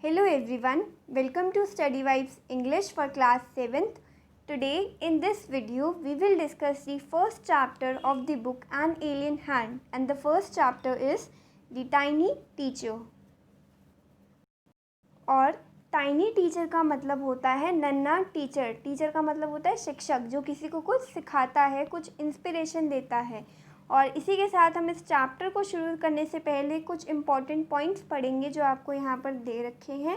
Hello everyone, welcome to Study Vibes English for class 7th. Today in this video we will discuss the first chapter of the book An Alien Hand, and the first chapter is The Tiny Teacher. और tiny teacher का मतलब होता है नन्हा teacher. Teacher का मतलब होता है शिक्षक जो किसी को कुछ सिखाता है, कुछ इंस्पिरेशन देता है. और इसी के साथ हम इस चैप्टर को शुरू करने से पहले कुछ इम्पॉर्टेंट पॉइंट्स पढ़ेंगे जो आपको यहाँ पर दे रखे हैं.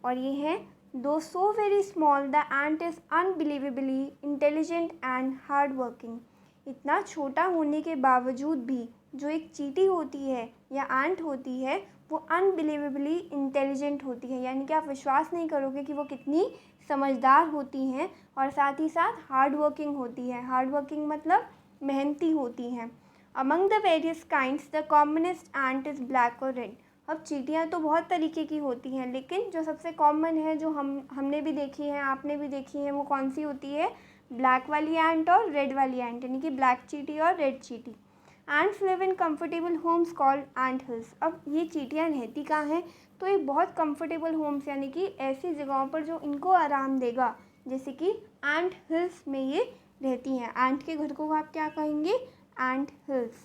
और ये हैं, दो so very small the ant is unbelievably intelligent and hard working. इतना छोटा होने के बावजूद भी जो एक चींटी होती है या एंट होती है वो अनबिलीवेबली इंटेलिजेंट होती है. यानी कि आप विश्वास नहीं करोगे कि वो कितनी समझदार होती हैं. और साथ ही साथ हार्ड वर्किंग होती है. हार्ड वर्किंग मतलब मेहनती होती हैं. Among the various kinds the commonest ant is black और रेड. अब चींटियाँ तो बहुत तरीके की होती हैं, लेकिन जो सबसे कॉमन है, जो हमने भी देखी है, आपने भी देखी है, वो कौन सी होती है? ब्लैक वाली एंट और रेड वाली एंट, यानी कि ब्लैक चींटी और रेड चींटी. Ants live in comfortable homes called ant hills. अब ये चींटियाँ रहती कहाँ हैं? तो ये बहुत कम्फर्टेबल होम्स, यानी कि ऐसी जगहों पर जो इनको आराम देगा, जैसे कि एंट हिल्स में ये रहती हैं. एंट के घर को आप क्या कहेंगे? एंट hills.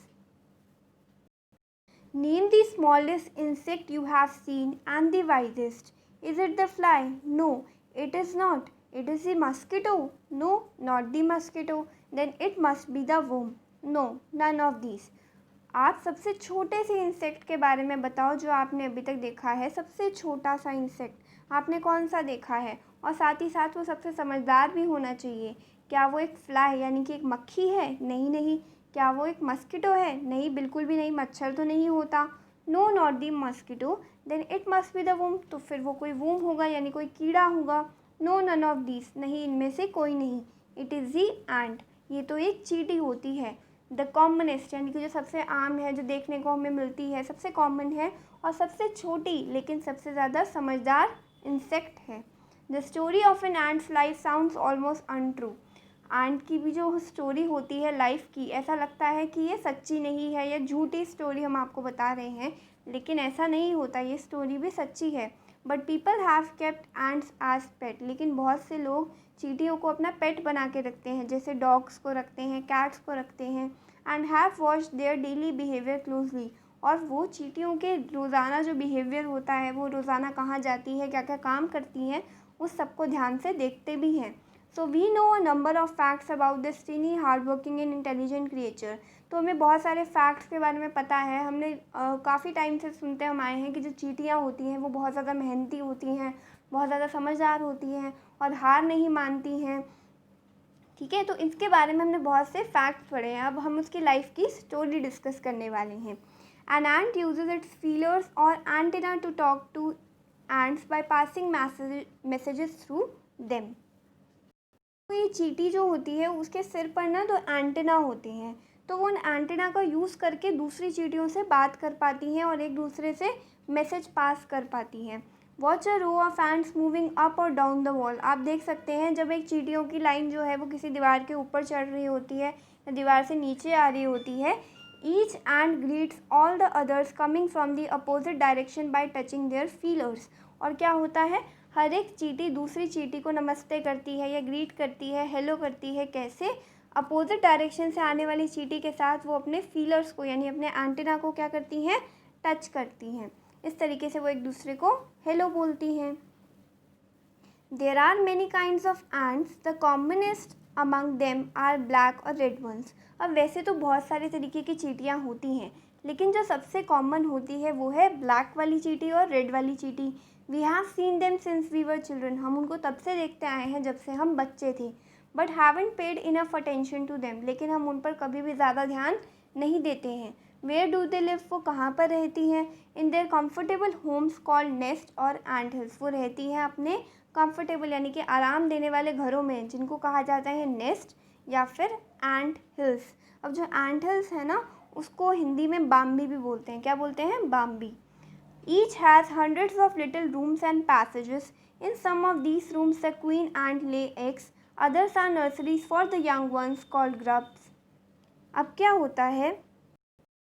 Name the smallest insect you have seen and the wisest. Is it the fly? No, it is not. It is the mosquito? No, not the mosquito. Then it must be the worm. No, none of these. आप सबसे छोटे से insect के बारे में बताओ जो आपने अभी तक देखा है. सबसे छोटा सा इंसेक्ट आपने कौन सा देखा है? और साथ ही साथ वो सबसे समझदार भी होना चाहिए. क्या वो एक फ्लाई यानी कि एक मक्खी है? नहीं. क्या वो एक मस्किटो है? नहीं, बिल्कुल भी नहीं. मच्छर तो नहीं होता. No, not the mosquito. Then it must be the worm. तो फिर वो कोई वूम होगा, यानी कोई कीड़ा होगा. No, none of these. नहीं, इनमें से कोई नहीं. It is the ant. ये तो एक चींटी होती है. द कॉमनेस्ट यानी कि जो सबसे आम है, जो देखने को हमें मिलती है, सबसे कॉमन है और सबसे छोटी लेकिन सबसे ज़्यादा समझदार इंसेक्ट है. The story of an ants life sounds almost untrue. Ant की भी जो स्टोरी होती है लाइफ की, ऐसा लगता है कि ये सच्ची नहीं है, ये झूठी स्टोरी हम आपको बता रहे हैं, लेकिन ऐसा नहीं होता. ये स्टोरी भी सच्ची है. But people have kept ants as pet. लेकिन बहुत से लोग चींटियों को अपना पेट बना के रखते हैं, जैसे डॉग्स को रखते हैं, कैट्स को रखते हैं. And have watched their daily behaviour closely. और वो चींटियों के रोज़ाना जो बिहेवियर होता है, वो रोज़ाना कहाँ जाती है, क्या क्या काम करती हैं, उस सबको ध्यान से देखते भी हैं. So we know a number of facts about this teeny hardworking and intelligent creature. तो हमें बहुत सारे फैक्ट्स के बारे में पता है. हमने काफ़ी टाइम से सुनते हम आए हैं कि जो चींटियाँ होती हैं वो बहुत ज़्यादा मेहनती होती हैं, बहुत ज़्यादा समझदार होती हैं और हार नहीं मानती हैं. ठीक है, तो इसके बारे में हमने बहुत से फैक्ट्स पढ़े हैं. अब हम उसकी लाइफ की स्टोरी डिस्कस करने वाले हैं. An ant uses its feelers or antenna to talk to ants by passing messages through them. तो ये चींटी जो होती है उसके सिर पर ना दो एंटेना होते हैं, तो वो उन एंटेना का यूज़ करके दूसरी चींटियों से बात कर पाती हैं और एक दूसरे से मैसेज पास कर पाती हैं. Watch a row of ants moving up और डाउन द वॉल. आप देख सकते हैं जब एक चींटियों की लाइन जो है वो किसी दीवार के ऊपर चढ़ रही होती है या दीवार से नीचे आ रही होती है, each ant greets all the others coming from the opposite direction by touching their feelers. और क्या होता है, हर एक चींटी दूसरी चींटी को नमस्ते करती है या ग्रीट करती है, हेलो करती है. कैसे? अपोजिट डायरेक्शन से आने वाली चींटी के साथ वो अपने फीलर्स को यानी अपने एंटेना को क्या करती हैं? टच करती हैं. इस तरीके से वो एक दूसरे को हेलो बोलती हैं. There are many kinds of ants. The commonest among them are black और रेड वंस. अब वैसे तो बहुत सारे तरीके की चींटियाँ होती हैं, लेकिन जो सबसे कॉमन होती है वो है ब्लैक वाली चींटी और रेड वाली चींटी. We have seen them since we were children. हम उनको तब से देखते आए हैं जब से हम बच्चे थे. But haven't paid enough attention to them. लेकिन हम उन पर कभी भी ज़्यादा ध्यान नहीं देते हैं. Where do they live. वो कहाँ पर रहती हैं? In their comfortable homes called nest और एंट हिल्स. वो रहती हैं अपने कम्फर्टेबल यानी कि आराम देने वाले घरों में, जिनको कहा जाता है नेस्ट या फिर एंट हिल्स. अब जो एंट हिल्स है ना, उसको हिंदी में बाम्बी भी बोलते हैं. क्या बोलते हैं? Bambi. Each has hundreds of little rooms and passages. In some of these rooms the queen ant lay eggs. Others are nurseries for the young ones called grubs. अब क्या होता है,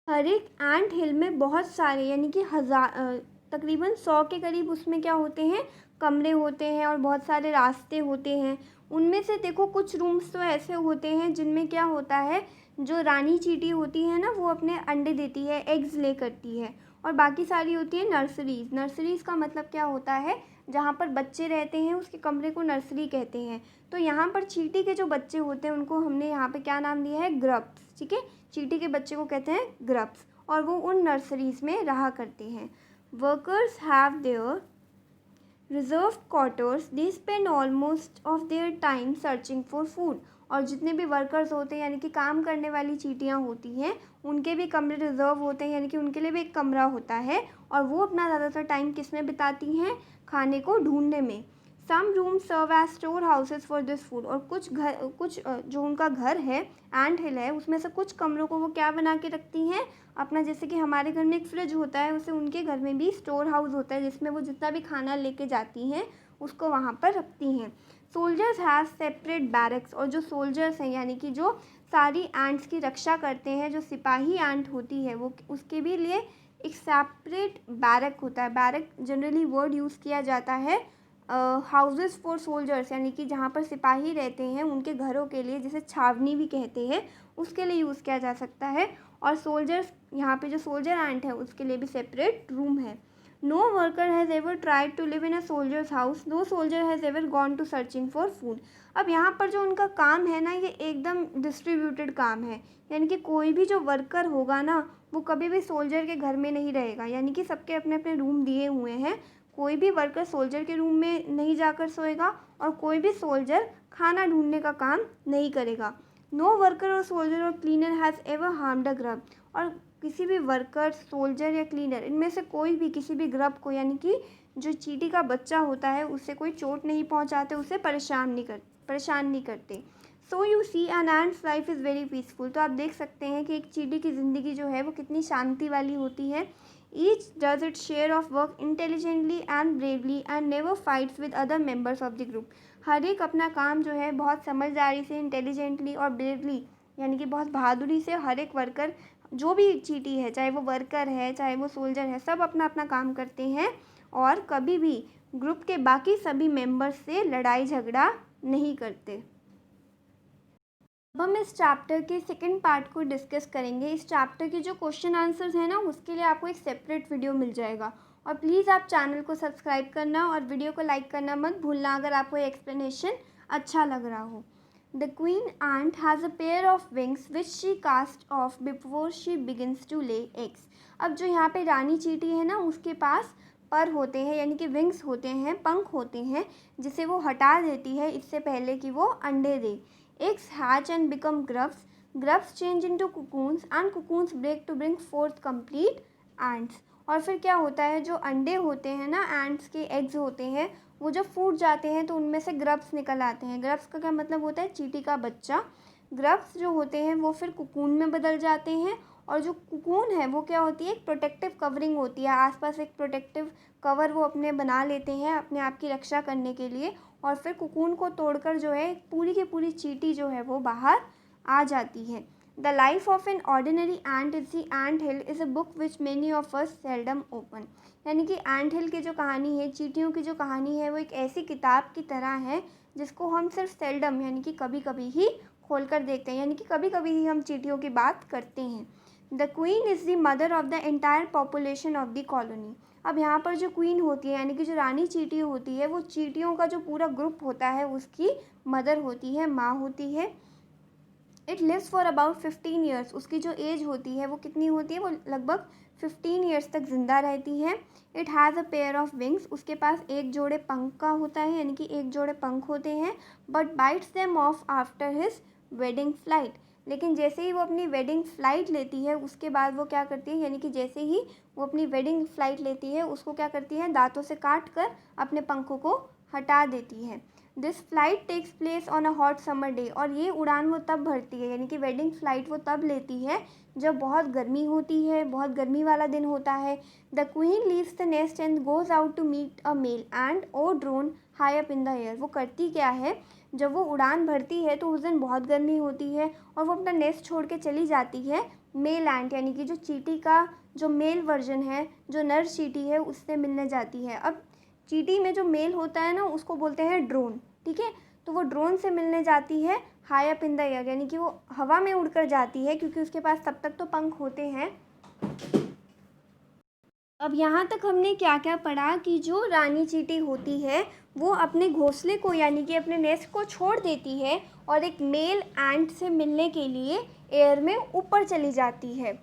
हर एक एंट हिल में बहुत सारे यानी कि तकरीबन 100 के करीब उसमें क्या होते हैं, कमरे होते हैं और बहुत सारे रास्ते होते हैं। उनमें से देखो कुछ रूम्स तो ऐसे होते हैं जिनमें क्या होता है, जो रानी चींटी होती है ना वो अपने अंडे देती है, एग्स ले करती है, और बाकी सारी होती है नर्सरीज। नर्सरीज का मतलब क्या होता है, जहाँ पर बच्चे रहते हैं उसके कमरे को नर्सरी कहते हैं। तो यहाँ पर चींटी के जो बच्चे होते हैं उनको हमने यहाँ पे क्या नाम दिया है, ग्रप्स। ठीक है, चींटी के बच्चे को कहते हैं ग्रप्स, और वो उन नर्सरीज में रहा करते हैं। Workers have their reserve quarters, they spend almost of their time searching for food. और जितने भी वर्कर्स होते हैं यानी कि काम करने वाली चींटियाँ होती हैं, उनके भी कमरे रिजर्व होते हैं, यानी कि उनके लिए भी एक कमरा होता है, और वो अपना ज़्यादातर टाइम किस में बिताती हैं, खाने को ढूंढने में। Some room serve as store houses for this food. और कुछ जो उनका घर है, एंट हिल है, उसमें से कुछ कमरों को वो क्या बना के रखती हैं, अपना, जैसे कि हमारे घर में एक फ्रिज होता है, उसे उनके घर में भी स्टोर हाउस होता है जिसमें वो जितना भी खाना लेके जाती हैं उसको वहाँ पर रखती हैं। Soldiers have separate barracks. और जो सोल्जर्स हैं यानी कि जो सारी एंट्स की रक्षा करते हैं, जो सिपाही एंट होती है वो, उसके भी लिए एक सेपरेट बैरक होता है। बैरक जनरली वर्ड यूज़ किया जाता है हाउसेस फॉर सोल्जर्स, यानी कि जहाँ पर सिपाही रहते हैं उनके घरों के लिए, जिसे छावनी भी कहते हैं, उसके लिए यूज़ किया जा सकता है। और सोल्जर्स, यहाँ पे जो सोल्जर एंट है उसके लिए भी सेपरेट रूम है। No worker has ever tried to live in a soldier's house, no soldier has ever gone to searching for food. अब यहाँ पर जो उनका काम है ना, ये एकदम डिस्ट्रीब्यूटेड काम है, यानी कि कोई भी जो वर्कर होगा ना वो कभी भी सोल्जर के घर में नहीं रहेगा, यानी कि सबके अपने अपने रूम दिए हुए हैं। कोई भी वर्कर सोल्जर के रूम में नहीं जाकर सोएगा, और कोई भी सोल्जर खाना ढूंढने का काम नहीं करेगा। नो वर्कर और सोल्जर और cleaner has ever harmed a grub. और किसी भी वर्कर, सोल्जर या क्लीनर, इनमें से कोई भी किसी भी ग्रब को, यानी कि जो चींटी का बच्चा होता है, उससे कोई चोट नहीं पहुंचाते, उसे परेशान नहीं करते। So you see an ants life is very peaceful. तो आप देख सकते हैं कि एक चींटी की ज़िंदगी जो है वो कितनी शांति वाली होती है। Each does its share of work intelligently and bravely and never fights with other members of the group. हर एक अपना काम जो है बहुत समझदारी से, इंटेलिजेंटली और ब्रेवली, यानी कि बहुत बहादुरी से, हर एक वर्कर, जो भी चींटी है, चाहे वो वर्कर है चाहे वो सोल्जर है, सब अपना अपना काम करते हैं और कभी भी ग्रुप के बाकी सभी मेंबर्स से लड़ाई झगड़ा नहीं करते। अब हम इस चैप्टर के सेकंड पार्ट को डिस्कस करेंगे। इस चैप्टर के जो क्वेश्चन आंसर्स हैं ना, उसके लिए आपको एक सेपरेट वीडियो मिल जाएगा। और प्लीज़ आप चैनल को सब्सक्राइब करना और वीडियो को लाइक करना मत भूलना अगर आपको ये एक्सप्लेनेशन अच्छा लग रहा हो। The queen ant has a pair of wings which she cast off before she begins to lay eggs. अब जो यहाँ पे रानी चींटी है ना, उसके पास पर होते हैं, यानी कि विंग्स होते हैं, पंख होते हैं, जिसे वो हटा देती है इससे पहले कि वो अंडे दे। Eggs hatch and become grubs. Grubs change into cocoons and cocoons break to bring forth complete ants. और फिर क्या होता है, जो अंडे होते हैं ना, एंट्स के एग्स होते हैं, वो जब फूट जाते हैं तो उनमें से ग्रब्स निकल आते हैं। ग्रब्स का क्या मतलब होता है, चींटी का बच्चा। ग्रब्स जो होते हैं वो फिर कुकून में बदल जाते हैं, और जो कुकून है वो क्या होती है, एक प्रोटेक्टिव कवरिंग होती है, आसपास एक प्रोटेक्टिव कवर वो अपने बना लेते हैं अपने आप की रक्षा करने के लिए। और फिर कुकून को तोड़कर जो है पूरी की पूरी चींटी जो है वो बाहर आ जाती है। The life of an ordinary ant is the ant hill is a book which many of us seldom open. यानी कि एंट हिल की जो कहानी है, चींटियों की जो कहानी है, वो एक ऐसी किताब की तरह है जिसको हम सिर्फ सेल्डम, यानी कि कभी कभी ही खोल कर देखते हैं, यानी कि कभी कभी ही हम चींटियों की बात करते हैं। The queen is the mother of the entire population of the colony. अब यहाँ पर जो क्वीन होती है, यानी कि जो रानी चींटी होती है, वो चींटियों का जो पूरा ग्रुप होता है उसकी मदर होती है, माँ होती है। It lives for about 15 years. उसकी जो एज होती है वो कितनी होती है, वो लगभग 15 ईयर्स तक ज़िंदा रहती है। It has a pair of wings. उसके पास एक जोड़े पंख का होता है, यानी कि एक जोड़े पंख होते हैं। But bytes them of after his wedding flight. लेकिन जैसे ही वो अपनी वेडिंग फ़्लाइट लेती है उसके बाद वो क्या करती है, यानी कि जैसे ही वो अपनी वेडिंग फ़्लाइट लेती है उसको क्या करती है, दांतों से काट कर अपने पंखों को हटा देती है। This flight takes place on a hot summer day. और ये उड़ान वो तब भरती है, यानी कि वेडिंग फ़्लाइट वो तब लेती है जब बहुत गर्मी होती है, बहुत गर्मी वाला दिन होता है। The queen leaves the nest and goes out to meet a male and a drone high up in the air. वो करती क्या है, जब वो उड़ान भरती है तो उस दिन बहुत गर्मी होती है और वो अपना नेस्ट छोड़ के चली जाती है मेल एंट, यानी कि जो चींटी का जो मेल वर्जन है, जो नर चींटी है, उससे मिलने जाती है। अब चींटी में जो मेल होता है ना, उसको बोलते हैं ड्रोन, ठीक है। तो वो ड्रोन से मिलने जाती है high up in the air, यानी कि वो हवा में उड़कर जाती है, क्योंकि उसके पास तब तक तो पंख होते हैं। अब यहाँ तक हमने क्या क्या पढ़ा कि जो रानी चींटी होती है वो अपने घोंसले को, यानी कि अपने नेस्ट को छोड़ देती है और एक मेल एंट से मिलने के लिए एयर में ऊपर चली जाती है।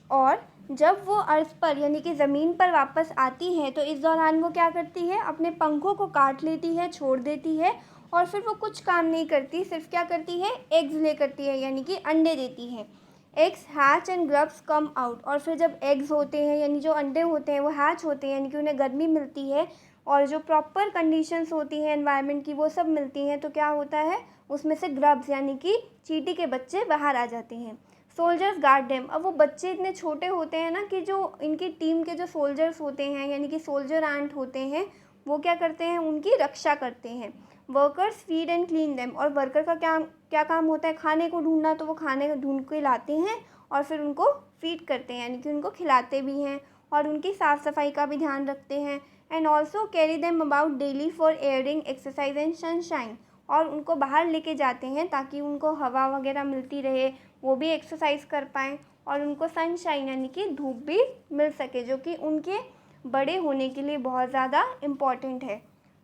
और जब वो अर्थ पर, यानी कि ज़मीन पर वापस आती है, तो इस दौरान वो क्या करती है, अपने पंखों को काट लेती है, छोड़ देती है, और फिर वो कुछ काम नहीं करती, सिर्फ क्या करती है, एग्स ले करती है, यानी कि अंडे देती है। Eggs hatch and grubs come out, और फिर जब एग्स होते हैं, यानी जो अंडे होते हैं, वो हैच होते हैं, यानी कि उन्हें गर्मी मिलती है और जो प्रॉपर कंडीशंस होती हैं एनवायरनमेंट की, वो सब मिलती हैं, तो क्या होता है, उसमें से ग्रब्स, यानी कि चींटी के बच्चे बाहर आ जाते हैं। सोल्जर्स गार्ड देम, अब वो बच्चे इतने छोटे होते हैं ना कि जो इनकी टीम के जो सोल्जर्स होते हैं, यानी कि सोल्जर एंट होते हैं, वो क्या करते हैं, उनकी रक्षा करते हैं। Workers feed and clean them, और वर्कर का क्या काम होता है, खाने को ढूंढना, तो वो खाने ढूंढ के लाते हैं और फिर उनको फीड करते हैं, यानी कि उनको खिलाते भी हैं और उनकी साफ़ सफाई का भी ध्यान रखते हैं। And also carry them about daily for airing, exercise and sunshine, और उनको बाहर लेके जाते हैं ताकि उनको हवा वगैरह मिलती रहे, वो भी एक्सरसाइज कर पाएँ, और उनको सनशाइन यानी कि धूप भी मिल सके, जो कि उनके बड़े होने के लिए बहुत ज़्यादा इम्पॉर्टेंट है।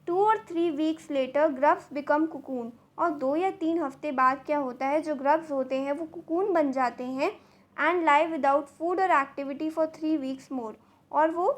2 और 3 weeks later grubs become cocoon, और 2 या 3 हफ्ते बाद क्या होता है, जो ग्रब्स होते हैं वो कुकून बन जाते हैं। एंड लाइव विदाउट फूड और एक्टिविटी फॉर 3 वीक्स मोर, और वो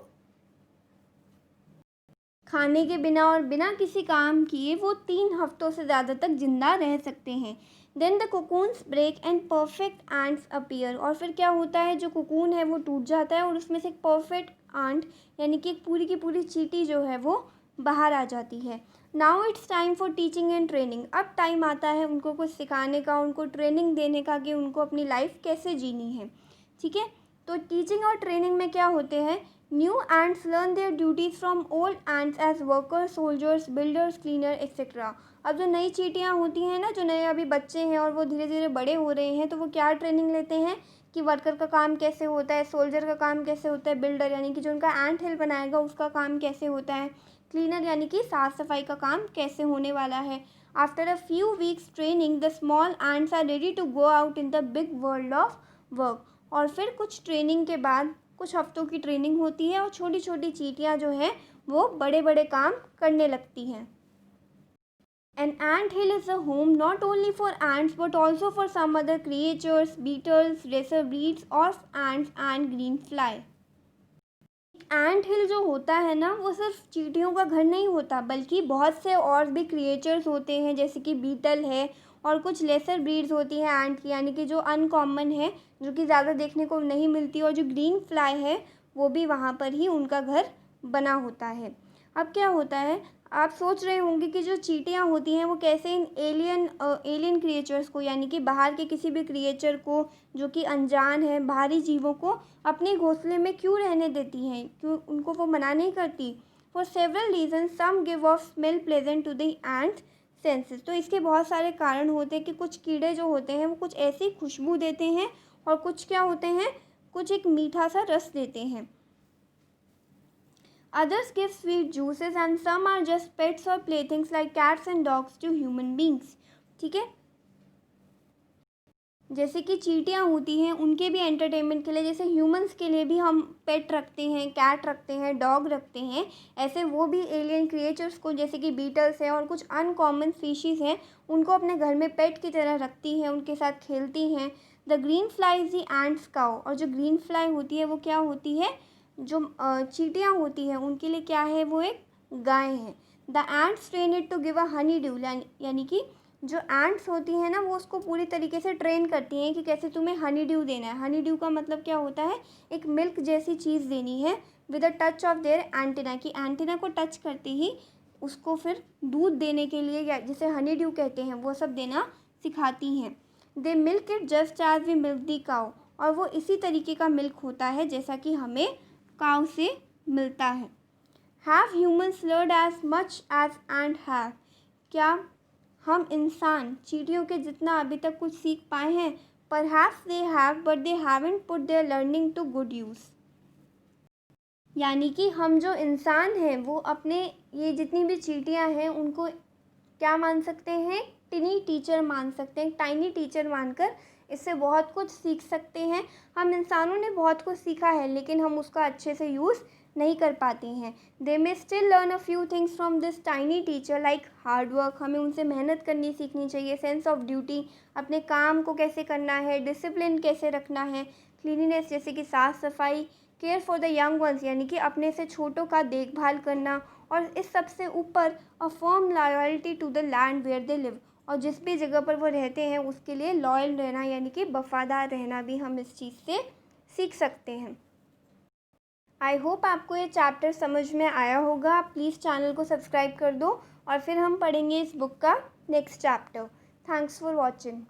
खाने के बिना और बिना किसी काम किए वो 3 हफ्तों से ज़्यादा तक जिंदा रह सकते हैं। Then the cocoons break and perfect ants appear, और फिर क्या होता है, जो कोकून है वो टूट जाता है और उसमें से एक परफेक्ट आंट, यानी कि एक पूरी की पूरी चींटी जो है वो बाहर आ जाती है। Now it's time for teaching and training, अब टाइम आता है उनको कुछ सिखाने का, उनको ट्रेनिंग देने का कि उनको अपनी लाइफ कैसे जीनी है, ठीक है। तो टीचिंग और ट्रेनिंग में क्या होते हैं, new ants learn their duties from old ants as workers, soldiers, builders, cleaner, etc. अब जो नई चींटियाँ होती हैं ना, जो नए अभी बच्चे हैं और वो धीरे धीरे बड़े हो रहे हैं, तो वो क्या ट्रेनिंग लेते हैं कि वर्कर का काम कैसे होता है, सोल्जर का काम कैसे होता है, बिल्डर यानी कि जो उनका एंट हिल बनाएगा उसका काम कैसे होता है, क्लीनर यानी कि साफ़ सफाई का काम कैसे होने वाला है। After a few weeks training the small ants are ready to go out in the big world of work, और फिर कुछ ट्रेनिंग के बाद, कुछ हफ्तों की ट्रेनिंग होती है और छोटी छोटी चींटियाँ जो हैं वो बड़े बड़े काम करने लगती हैं। An ant hill is a home not only for ants but also for some other creatures, beetles, lesser breeds of ants and green fly. एंट हिल जो होता है ना, वो सिर्फ चींटियों का घर नहीं होता, बल्कि बहुत से और भी क्रिएचर्स होते हैं, जैसे कि बीटल है और कुछ लेसर ब्रीड्स होती हैं एंट की, यानी कि जो अनकॉमन है, जो कि ज़्यादा देखने को नहीं मिलती, और जो ग्रीन फ्लाई है वो भी वहाँ पर ही उनका घर बना होता है। अब क्या होता है, आप सोच रहे होंगे कि जो चींटियाँ होती हैं वो कैसे इन एलियन क्रिएचर्स को, यानी कि बाहर के किसी भी क्रिएचर को जो कि अनजान है, बाहरी जीवों को अपने घोंसले में क्यों रहने देती हैं, क्यों उनको वो मना नहीं करती। For several reason some give off smell pleasant to the ant senses, तो इसके बहुत सारे कारण होते हैं कि कुछ कीड़े जो होते हैं वो कुछ ऐसी खुशबू देते हैं और कुछ क्या होते हैं, कुछ एक मीठा सा रस देते हैं। Others give sweet juices and some are just pets or playthings like cats and dogs to human beings, ठीक है। जैसे कि चींटियाँ होती हैं, उनके भी एंटरटेनमेंट के लिए, जैसे ह्यूमंस के लिए भी हम पेट रखते हैं, कैट रखते हैं, डॉग रखते हैं, ऐसे वो भी एलियन क्रिएचर्स को, जैसे कि बीटल्स हैं और कुछ अनकॉमन स्पीशीज़ हैं, उनको अपने घर में पेट की तरह रखती हैं, उनके साथ खेलती हैं। The green fly is the ants cow, और जो ग्रीन फ्लाई होती है वो क्या होती है, जो चींटियाँ होती हैं उनके लिए क्या है, वो एक गाय है। The ants train it to give a honey dew, यानी कि जो एंट्स होती हैं ना, वो उसको पूरी तरीके से ट्रेन करती हैं कि कैसे तुम्हें हनी ड्यू देना है। हनी ड्यू का मतलब क्या होता है, एक मिल्क जैसी चीज़ देनी है with a touch of their antenna, कि एंटीना को टच करते ही उसको फिर दूध देने के लिए, या जिसे हनी ड्यू कहते हैं, वो सब देना सिखाती हैं। They milk it just as we milk the cow, और वो इसी तरीके का मिल्क होता है जैसा कि हमें काउ से मिलता है। Have humans learned as much as ant have, क्या हम इंसान चींटियों के जितना अभी तक कुछ सीख पाए हैं? Perhaps they have but they haven't put their learning to good use. यानी कि हम जो इंसान हैं वो अपने ये जितनी भी चींटियाँ हैं उनको क्या मान सकते हैं, टिनी टीचर मान सकते हैं, टाइनी टीचर मानकर इससे बहुत कुछ सीख सकते हैं। हम इंसानों ने बहुत कुछ सीखा है लेकिन हम उसका अच्छे से यूज़ नहीं कर पाते हैं। They may still learn a few things from this tiny teacher like hard work, हमें उनसे मेहनत करनी सीखनी चाहिए, सेंस ऑफ ड्यूटी, अपने काम को कैसे करना है, डिसिप्लिन कैसे रखना है, क्लीनिनेस जैसे कि साफ़ सफाई, care for the young ones यानी कि अपने से छोटों का देखभाल करना, और इस सबसे ऊपर a firm loyalty to the land where they live, और जिस भी जगह पर वो रहते हैं उसके लिए लॉयल रहना यानी कि वफ़ादार रहना भी हम इस चीज़ से सीख सकते हैं। आई होप आपको ये चैप्टर समझ में आया होगा। आप प्लीज़ चैनल को सब्सक्राइब कर दो और फिर हम पढ़ेंगे इस बुक का next chapter. Thanks for watching.